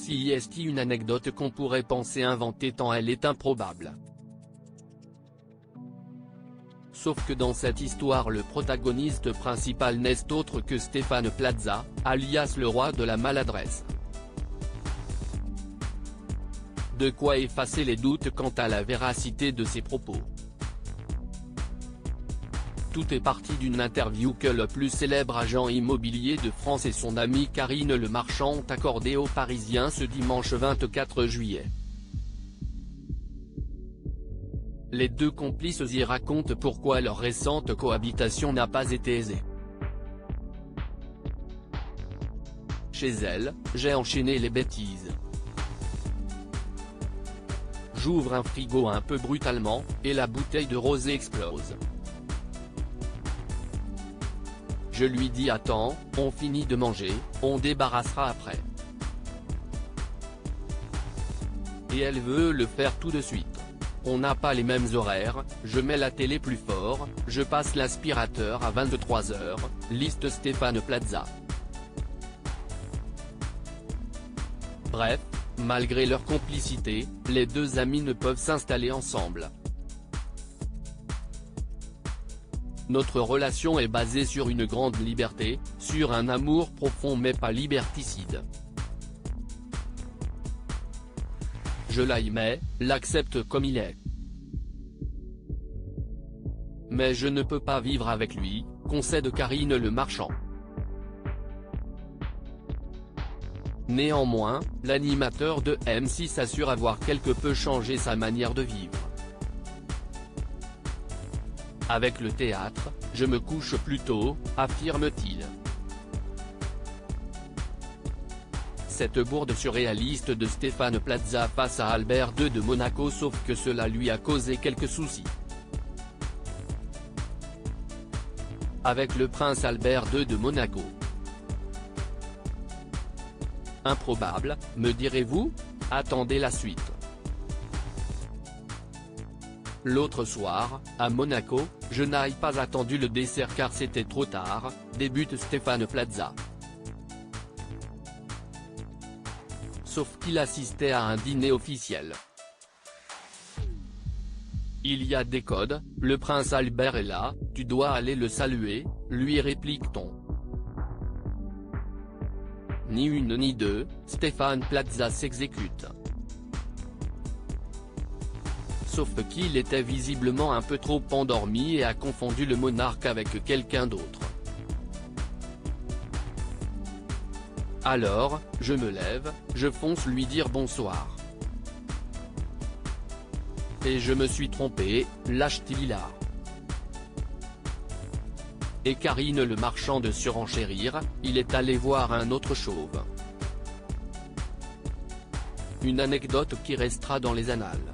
Si est une anecdote qu'on pourrait penser inventée tant elle est improbable. Sauf que dans cette histoire le protagoniste principal n'est autre que Stéphane Plaza, alias le roi de la maladresse. De quoi effacer les doutes quant à la véracité de ses propos. Tout est parti d'une interview que le plus célèbre agent immobilier de France et son amie Karine Le Marchand ont accordée aux Parisiens ce dimanche 24 juillet. Les deux complices y racontent pourquoi leur récente cohabitation n'a pas été aisée. Chez elle, j'ai enchaîné les bêtises. J'ouvre un frigo un peu brutalement, et la bouteille de rosé explose. Je lui dis attends, on finit de manger, on débarrassera après. Et elle veut le faire tout de suite. On n'a pas les mêmes horaires, je mets la télé plus fort, je passe l'aspirateur à 23 h, liste Stéphane Plaza. Bref, malgré leur complicité, les deux amis ne peuvent s'installer ensemble. Notre relation est basée sur une grande liberté, sur un amour profond mais pas liberticide. Je l'aimais, l'accepte comme il est. Mais je ne peux pas vivre avec lui, concède Karine Le Marchand. Néanmoins, l'animateur de M6 assure avoir quelque peu changé sa manière de vivre. Avec le théâtre, je me couche plus tôt, affirme-t-il. Cette bourde surréaliste de Stéphane Plaza face à Albert II de Monaco, sauf que cela lui a causé quelques soucis. Avec le prince Albert II de Monaco. Improbable, me direz-vous? Attendez la suite. L'autre soir, à Monaco, je n'ai pas attendu le dessert car c'était trop tard, débute Stéphane Plaza. Sauf qu'il assistait à un dîner officiel. Il y a des codes, le prince Albert est là, tu dois aller le saluer, lui réplique-t-on. Ni une ni deux, Stéphane Plaza s'exécute. Sauf qu'il était visiblement un peu trop endormi et a confondu le monarque avec quelqu'un d'autre. Alors, je me lève, je fonce lui dire bonsoir. Et je me suis trompé, lâche-t-il là. Et Karine Le Marchand de surenchérir, il est allé voir un autre chauve. Une anecdote qui restera dans les annales.